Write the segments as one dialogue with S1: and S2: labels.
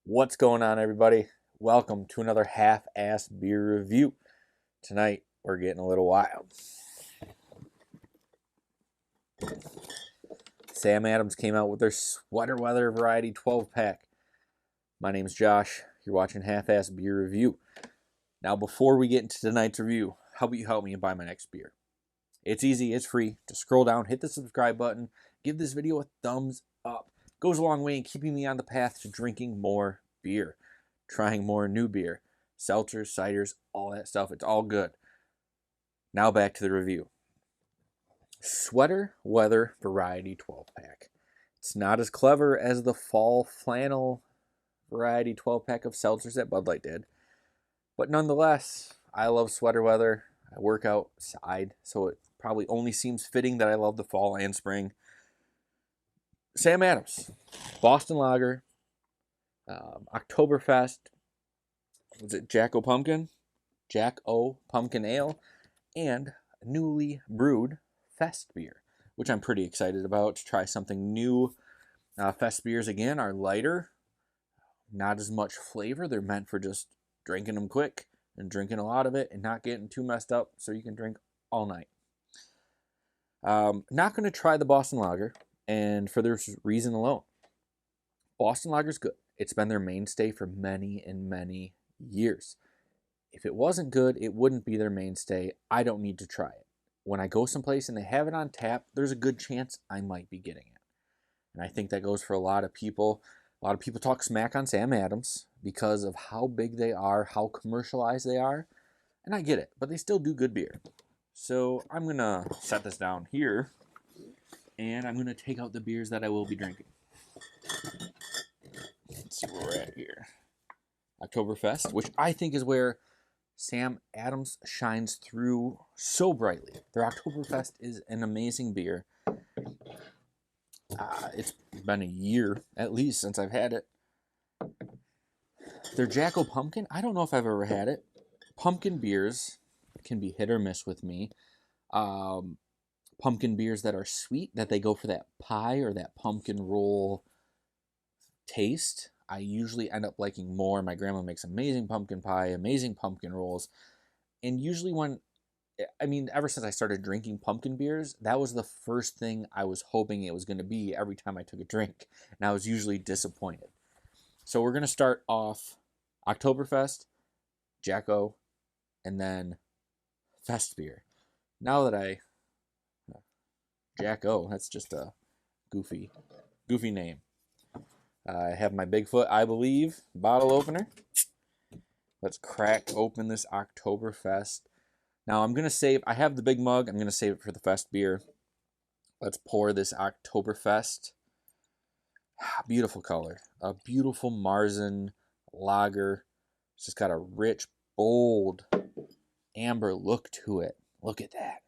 S1: What's going on, everybody? Welcome to another half-ass beer review. Tonight, we're getting a little wild. Sam Adams came out with their Sweater Weather Variety 12-pack. My name's Josh. You're watching Half-Ass Beer Review. Now, before we get into tonight's review, how about you help me and buy my next beer? It's easy, it's free. Just scroll down, hit the subscribe button, give this video a thumbs up. It goes a long way in keeping me on the path to drinking more beer, trying more new beer, seltzers, ciders, all that stuff. It's all good. Now back to the review. Sweater Weather Variety 12-pack. It's not as clever as the Fall Flannel Variety 12-pack of seltzers that Bud Light did, but nonetheless, I love sweater weather. I work outside, so it probably only seems fitting that I love the fall and spring. Sam Adams, Boston Lager, Oktoberfest, was it Jack O' Pumpkin Ale, and newly brewed Festbier, which I'm pretty excited about to try something new. Festbiers, again, are lighter, not as much flavor. They're meant for just drinking them quick and drinking a lot of it and not getting too messed up so you can drink all night. Not going to try the Boston Lager, and for this reason alone. Boston Lager's good. It's been their mainstay for many and many years. If it wasn't good, it wouldn't be their mainstay. I don't need to try it. When I go someplace and they have it on tap, there's a good chance I might be getting it. And I think that goes for a lot of people. A lot of people talk smack on Sam Adams because of how big they are, how commercialized they are. And I get it, but they still do good beer. So I'm going to set this down here, and I'm going to take out the beers that I will be drinking. Let's see where we're at here. Oktoberfest, which I think is where Sam Adams shines through so brightly. Their Oktoberfest is an amazing beer. It's been a year, at least, since I've had it. Their Jack O' Pumpkin, I don't know if I've ever had it. Pumpkin beers can be hit or miss with me. Pumpkin beers that are sweet, that they go for that pie or that pumpkin roll taste, I usually end up liking more. My grandma makes amazing pumpkin pie, amazing pumpkin rolls. And usually ever since I started drinking pumpkin beers, that was the first thing I was hoping it was going to be every time I took a drink. And I was usually disappointed. So we're going to start off Oktoberfest, Jack O', and then Festbier. Now that Jack O', that's just a goofy name. I have my Bigfoot, I believe, bottle opener. Let's crack open this Oktoberfest. Now I'm going to save, I have the big mug, I'm going to save it for the Festbier. Let's pour this Oktoberfest. Beautiful color. A beautiful Marzen lager. It's just got a rich, bold, amber look to it. Look at that.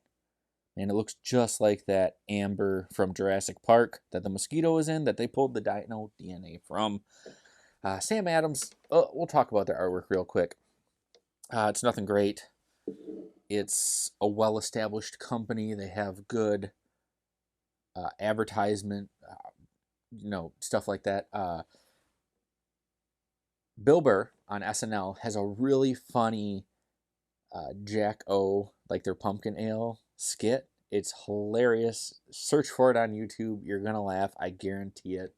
S1: And it looks just like that amber from Jurassic Park that the mosquito is in, that they pulled the dino DNA from. Sam Adams, we'll talk about their artwork real quick. It's nothing great. It's a well-established company. They have good advertisement, stuff like that. Bill Burr on SNL has a really funny Jack O', like their pumpkin ale skit. It's hilarious. Search for it on YouTube. You're gonna laugh. I guarantee it.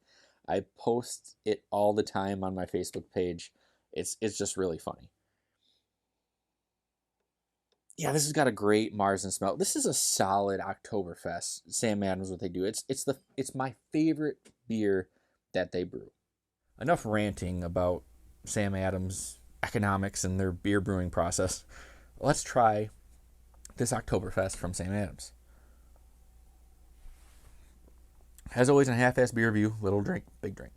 S1: I post it all the time on my Facebook page. It's just really funny. Yeah, this has got a great Marzen smell. This is a solid Oktoberfest. Sam Adams, what they do. It's my favorite beer that they brew. Enough ranting about Sam Adams' economics and their beer brewing process. Let's try this Oktoberfest from Sam Adams. As always, in a half-ass beer review, little drink, big drink.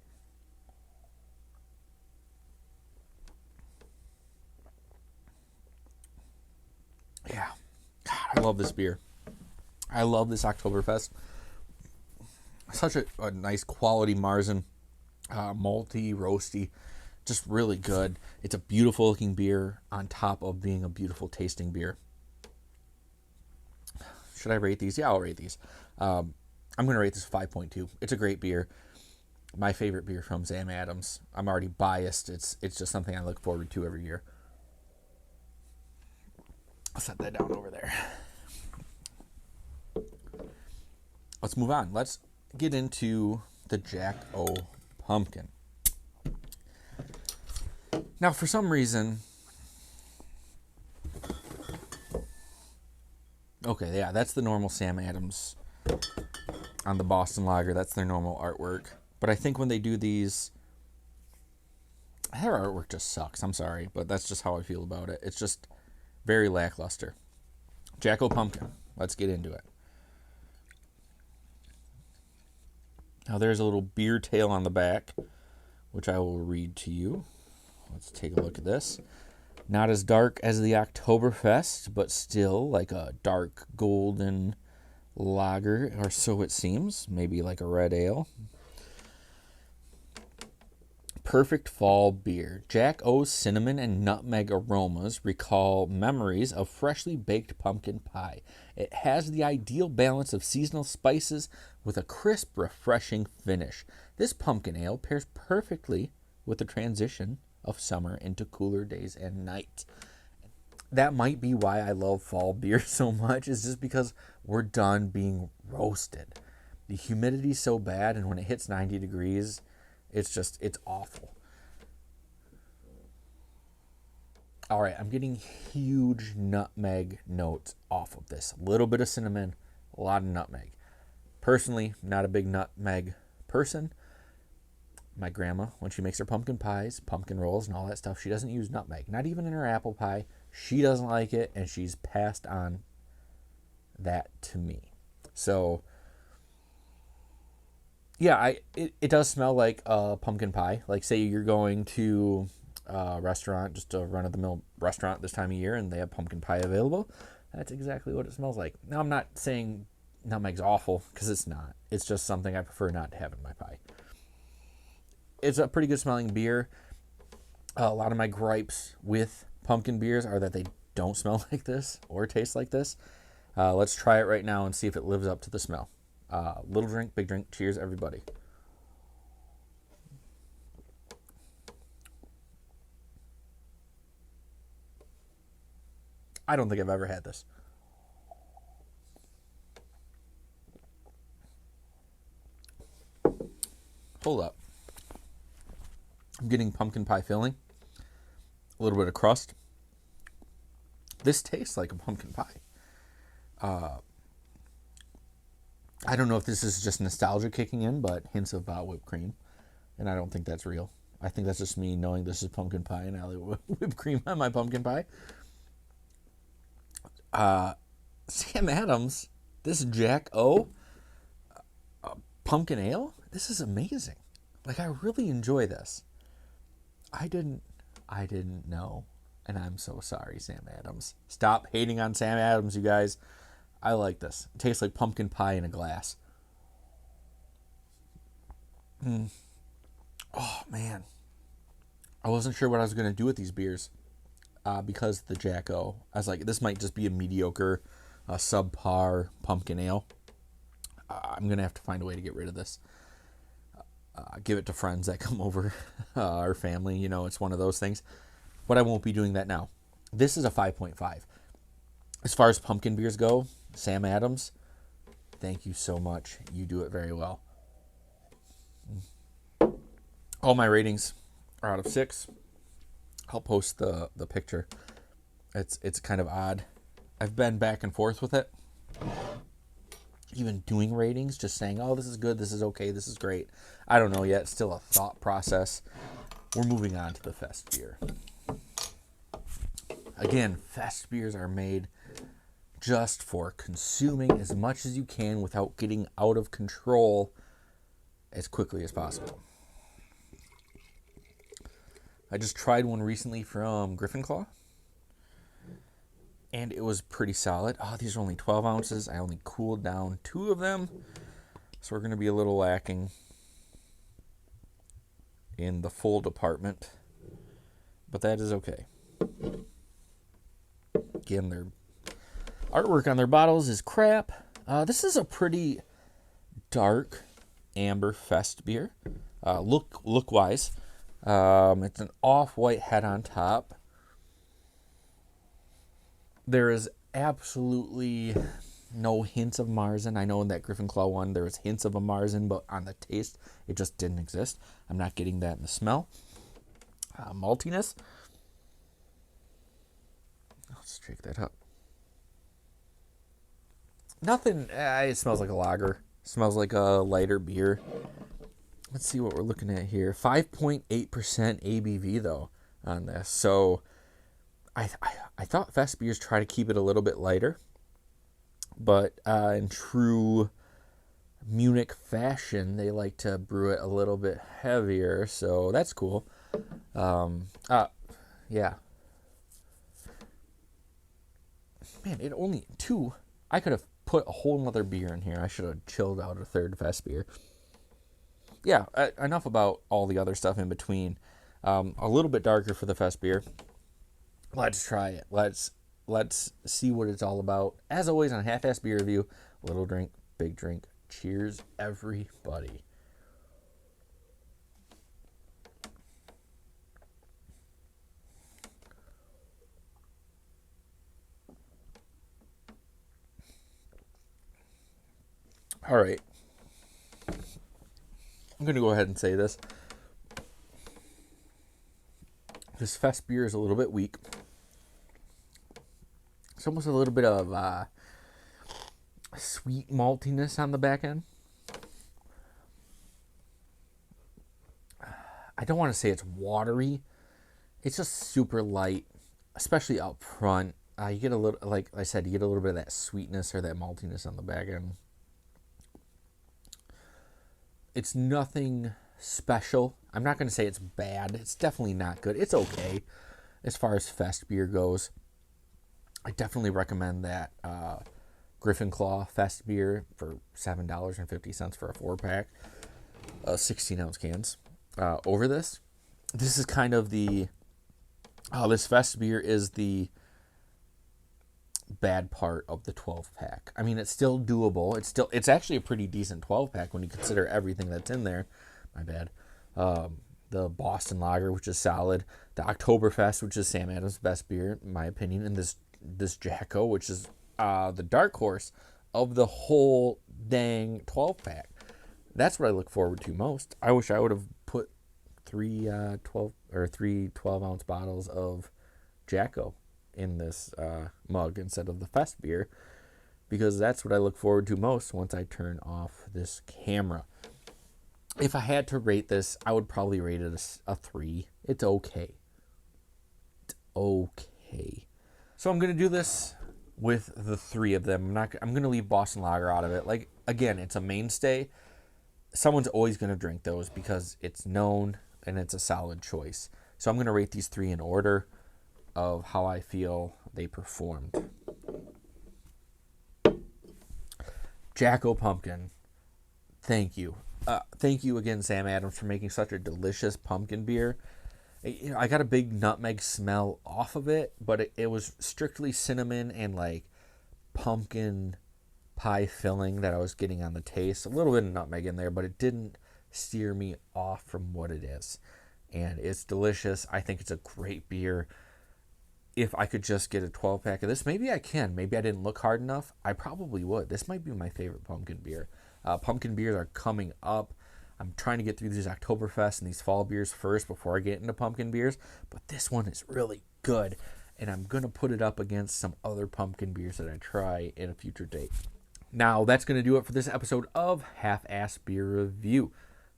S1: Yeah, God, I love this beer. I love this Oktoberfest. Such a nice quality Marzen, malty, roasty, just really good. It's a beautiful looking beer on top of being a beautiful tasting beer. Should I rate these? Yeah, I'll rate these. I'm going to rate this 5.2. It's a great beer. my favorite beer from Sam Adams. I'm already biased. It's just something I look forward to every year. I'll set that down over there. Let's move on. Let's get into the Jack O Pumpkin. Now, for some reason... Okay, yeah, that's the normal Sam Adams on the Boston Lager. That's their normal artwork. But I think when they do these... Their artwork just sucks. I'm sorry, but that's just how I feel about it. It's just very lackluster. Jack O Pumpkin. Let's get into it. Now there's a little beer tail on the back, which I will read to you. Let's take a look at this. Not as dark as the Oktoberfest, but still like a dark golden lager, or so it seems. Maybe like a red ale. Perfect fall beer. Jack O's cinnamon and nutmeg aromas recall memories of freshly baked pumpkin pie. It has the ideal balance of seasonal spices with a crisp, refreshing finish. This pumpkin ale pairs perfectly with the transition of summer into cooler days and nights. That might be why I love fall beer so much, is just because we're done being roasted. The humidity's so bad, and when it hits 90 degrees, it's awful. All right, I'm getting huge nutmeg notes off of this. A little bit of cinnamon, a lot of nutmeg. Personally, not a big nutmeg person. My grandma, when she makes her pumpkin pies, pumpkin rolls, and all that stuff, she doesn't use nutmeg. Not even in her apple pie. She doesn't like it, and she's passed on that to me. So, yeah, it does smell like a pumpkin pie. Like, say you're going to a restaurant, just a run-of-the-mill restaurant this time of year, and they have pumpkin pie available. That's exactly what it smells like. Now, I'm not saying nutmeg's awful, because it's not. It's just something I prefer not to have in my pie. It's a pretty good smelling beer. A lot of my gripes with pumpkin beers are that they don't smell like this or taste like this. Let's try it right now and see if it lives up to the smell. Little drink, big drink. Cheers, everybody. I don't think I've ever had this. Hold up. I'm getting pumpkin pie filling, a little bit of crust. This tastes like a pumpkin pie. I don't know if this is just nostalgia kicking in, but hints of whipped cream. And I don't think that's real. I think that's just me knowing this is pumpkin pie and I like whipped cream on my pumpkin pie. Sam Adams, this Jack O pumpkin ale, this is amazing. Like, I really enjoy this. I didn't know, and I'm so sorry, Sam Adams. Stop hating on Sam Adams, you guys. I like this. It tastes like pumpkin pie in a glass. Oh, man. I wasn't sure what I was going to do with these beers because of the Jack O. I was like, this might just be a mediocre, subpar pumpkin ale. I'm going to have to find a way to get rid of this. Give it to friends that come over, our family. You know, it's one of those things. But I won't be doing that now. This is a 5.5. As far as pumpkin beers go, Sam Adams, thank you so much. You do it very well. All my ratings are out of 6. I'll post the picture. It's kind of odd. I've been back and forth with it. Even doing ratings, just saying, oh, this is good, this is okay, this is great. I don't know yet. It's still a thought process. We're moving on to the Festbier. Again, Festbiers are made just for consuming as much as you can without getting out of control as quickly as possible. I just tried one recently from Griffin Claw, and it was pretty solid. Oh, these are only 12 ounces. I only cooled down 2 of them, so we're going to be a little lacking in the full department, but that is okay. Again, their artwork on their bottles is crap. This is a pretty dark amber Festbier. look wise. It's an off-white head on top. There is absolutely no hints of Marzen. I know in that Griffin Claw one there was hints of a Marzen, but on the taste it just didn't exist. I'm not getting that in the smell. Maltiness. Let's shake that up. Nothing. It smells like a lager. Smells like a lighter beer. Let's see what we're looking at here. 5.8% ABV though on this. So I thought Festbiers try to keep it a little bit lighter, but in true Munich fashion, they like to brew it a little bit heavier. So that's cool. Yeah. Man, it only two. I could have put a whole nother beer in here. I should have chilled out a third Festbier. Yeah, enough about all the other stuff in between. A little bit darker for the Festbier. Let's try it. Let's see what it's all about. As always on Half-Ass Beer Review, little drink, big drink. Cheers, everybody. All right. I'm going to go ahead and say this. This Festbier is a little bit weak. It's almost a little bit of sweet maltiness on the back end. I don't want to say it's watery. It's just super light, especially up front. You get a little, like I said, you get a little bit of that sweetness or that maltiness on the back end. It's nothing special. I'm not going to say it's bad. It's definitely not good. It's okay as far as Festbier goes. I definitely recommend that Griffin Claw Festbier for $7.50 for a 4-pack, 16-ounce cans. Over this. This is kind of the... this Festbier is the bad part of the 12-pack. I mean, it's still doable. It's actually a pretty decent 12-pack when you consider everything that's in there. My bad. The Boston Lager, which is solid. The Oktoberfest, which is Sam Adams' best beer, in my opinion. And this Jacko, which is the dark horse of the whole dang 12-pack. That's what I look forward to most. I wish I would have put three 12-ounce bottles of Jacko in this mug instead of the Festbier, because that's what I look forward to most once I turn off this camera. If I had to rate this, I would probably rate it a 3. It's okay. It's okay. So I'm going to do this with the 3 of them. I'm going to leave Boston Lager out of it. Like, again, it's a mainstay. Someone's always going to drink those because it's known and it's a solid choice. So I'm going to rate these 3 in order of how I feel they performed. Jacko Pumpkin, thank you. Thank you again, Sam Adams, for making such a delicious pumpkin beer. I got a big nutmeg smell off of it, but it was strictly cinnamon and like pumpkin pie filling that I was getting on the taste. A little bit of nutmeg in there, but it didn't steer me off from what it is. And it's delicious. I think it's a great beer. If I could just get a 12-pack of this, maybe I can. Maybe I didn't look hard enough. I probably would. This might be my favorite pumpkin beer. Pumpkin beers are coming up. I'm trying to get through these Oktoberfest and these fall beers first before I get into pumpkin beers. But this one is really good. And I'm going to put it up against some other pumpkin beers that I try in a future date. Now, that's going to do it for this episode of Half-Ass Beer Review.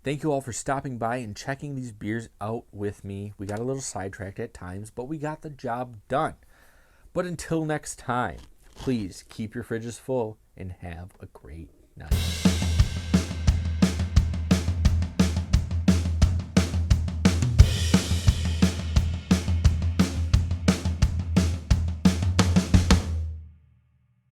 S1: Thank you all for stopping by and checking these beers out with me. We got a little sidetracked at times, but we got the job done. But until next time, please keep your fridges full and have a great night.